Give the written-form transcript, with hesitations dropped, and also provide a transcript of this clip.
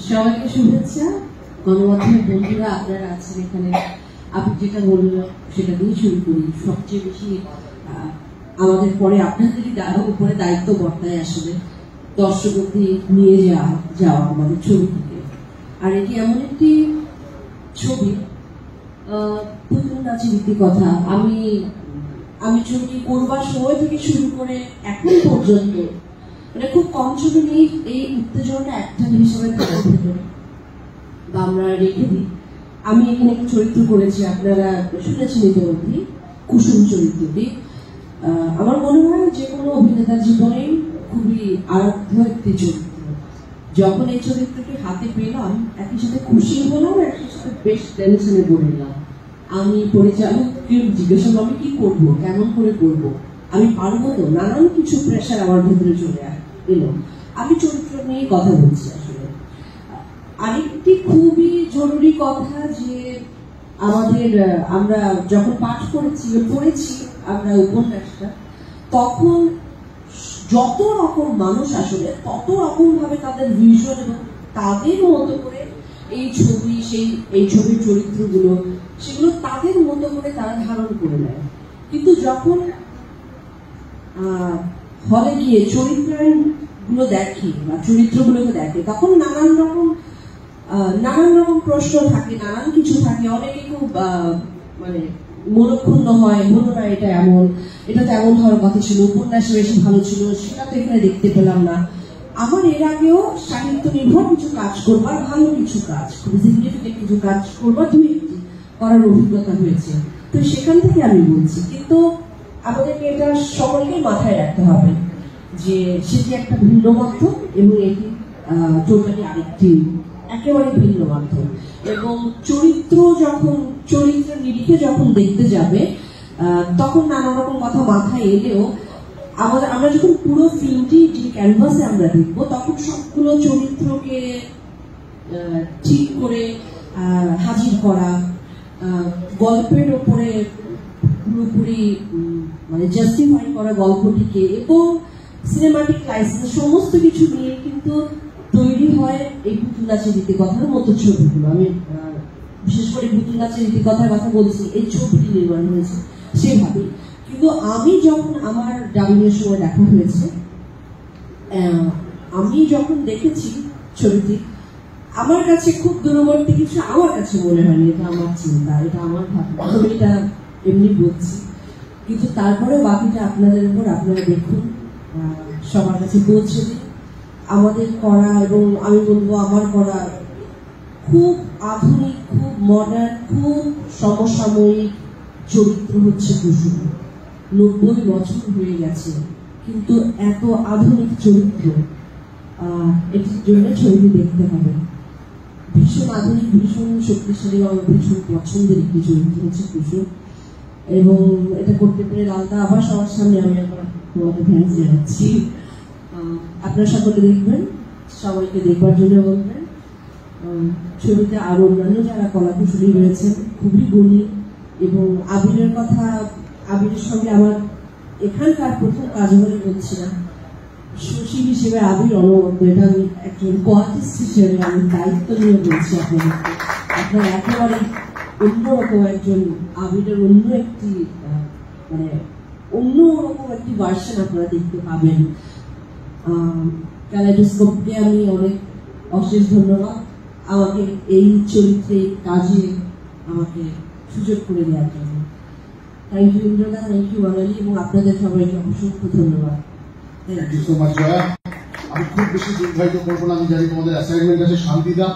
সবাইকে শুভেচ্ছা। গণমাধ্যমের বন্ধুরা আপনারা আছেন এখানে, আপনি যেটা বললেন সেটা দিয়ে শুরু করি। সবচেয়ে বেশি আমাদের পরে আপনাদেরই উপরে দায়িত্ব বর্তায় আসলে দর্শক অবধি নিয়ে যাওয়া আমাদের ছবিটিকে। আর এটি এমন একটি ছবি, পুতুল নাচের রীতিকথা। আমি ছবিটি করবার সময় থেকে শুরু করে এখন পর্যন্ত মানে খুব কম ছবি নিয়ে এই উত্তেজনাটা একটা হিসেবে বা আমরা রেখে দিই। আমি এখানে একটা চরিত্র করেছি, আপনারা শুনেছেন ইতিমধ্যে, কুসুম চরিত্রটি। আমার মনে হয় যে কোনো অভিনেতার জীবনে খুবই আরাধ্য একটি চরিত্র। যখন এই চরিত্রটি হাতে পেলাম, একই সাথে খুশি হলাম, একই সাথে বেশ টেনশনে পড়ে গেলাম। আমি পরিচালককে জিজ্ঞাসা আমি কি করবো, কেমন করে করবো, আমি পারবো তো, নানান কিছু প্রেশার আমার ভেতরে চলে এলো। আমি চরিত্র নিয়ে কথা বলছি আসলে। আরেকটি খুবই জরুরি কথা যে আমরা যখন পাঠ পড়েছি আমরা উপন্যাসটা, তখন যত রকম মানুষ আসলে তত রকম ভাবে তাদের ভিজুয়াল এবং তাদের মতো করে এই ছবির চরিত্রগুলো সেগুলো তাদের মতো করে তারা ধারণ করে নেয়। কিন্তু যখন হলে গিয়ে চরিত্রগুলো দেখি বা চরিত্রগুলোকে দেখে, তখন নানান রকম প্রশ্ন থাকে, নানান কিছু থাকে। অনেকে খুব মানে মনক্ষুণ্ণ হয়, হলো না এটা এমন, এটা তো এমন হওয়ার কথা ছিল, উপন্যাসে বেশি ভালো ছিল, সেটা তো এখানে দেখতে পেলাম না। আমার এর আগেও সাহিত্য নির্ভর কিছু কাজ করবার, ভালো কিছু কাজ, খুব সিগনিফিকেন্ট কিছু কাজ করবার করার অভিজ্ঞতা হয়েছে। তো সেখান থেকে আমি বলছি, কিন্তু আমাদেরকে এটা সকলকেই মাথায় রাখতে হবে যে সেটি একটা ভিন্ন মাধ্যম এবং এটি টোটালি আরেকটি একেবারে ভিন্ন মাধ্যম। এবং চরিত্র নিরিখে যখন দেখতে যাবে, তখন নানা রকম কথা মাথায় এলেও আমরা যখন পুরো ফিল্মটি যে ক্যানভাসে আমরা দেখবো, তখন সবগুলো চরিত্রকে ঠিক করে হাজির করা, গল্পের ওপরে পুরোপুরি মানে জাস্টিফাই করা গল্পটিকে, এবং সিনেমাটিক লাইসেন্স সমস্ত কিছু নিয়ে কিন্তু তৈরি হয় এই পুতুল নাচের রীতিকথার মতো ছবিগুলো। আমি বিশেষ করে পুতুল নাচের রীতিকথার কথা বলছি, এই ছবিটি নির্মাণ হয়েছে সেভাবে। কিন্তু আমি যখন আমার ডাবিং এর সময় দেখা হয়েছে, আমি যখন দেখেছি ছবিটি, আমার কাছে খুব দূরবর্তী কিছু আমার কাছে মনে হয়নি। এটা আমার চিন্তা, এটা আমার ভাবনা, আমি এটা এমনি বলছি। কিন্তু তারপরে বাকিটা আপনাদের উপর, আপনারা দেখুন, সবার কাছে পৌঁছে দিন। আমাদের করা, এবং আমি বলবো আমার করা, খুব আধুনিক, খুব মডার্ন, খুব সমসাময়িক চরিত্র হচ্ছে কুসুম। 90 বছর হয়ে গেছে, কিন্তু এত আধুনিক চরিত্র, এটির জন্য ছবিটি দেখতে হবে। ভীষণ আধুনিক, ভীষণ শক্তিশালী, আমার ভীষণ পছন্দের একটি চরিত্র হচ্ছে কুসুম। এবং এটা করতে পেরে আলাদা আবার সবার সামনে আমি আবার তোমাদের থ্যাঙ্কস জানাচ্ছি। আপনারা সকলে দেখবেন, সবাইকে দেখবার জন্য বলবেন। ছবিতে আরো অন্যান্য যারা কলাকুশলী রয়েছেন খুবই গুণী। এবং আবিরের সঙ্গে আমার এখানকার প্রথম কাজ বলে বলছি না, সচিব হিসেবে আবির অনবদ্য, এটা আমি একজন কোয়ার্টিস্ট হিসেবে আমি দায়িত্ব নিয়ে বলছি আপনাদেরকে। আপনার একেবারে অন্যরকম একজন আবিরের অন্যরকম একটি ভার্সন আপনারা দেখতে পাবেন। ক্যালাইডোস্কোপকে আমি অনেক অশেষ ধন্যবাদ আমাকে এই চরিত্রে কাজে আমাকে সুযোগ করে দেওয়ার জন্য। থ্যাংক ইউ ইন্দ্রদা, থ্যাংক ইউ বাঙালি, এবং আপনাদের সবাইকে অসংখ্য ধন্যবাদ। Thank you so much Jaya. আমি খুব বেশি দীর্ঘায়িত করবো না, আমি জানি তোমাদের অ্যাসাইনমেন্ট আছে, শান্তিদা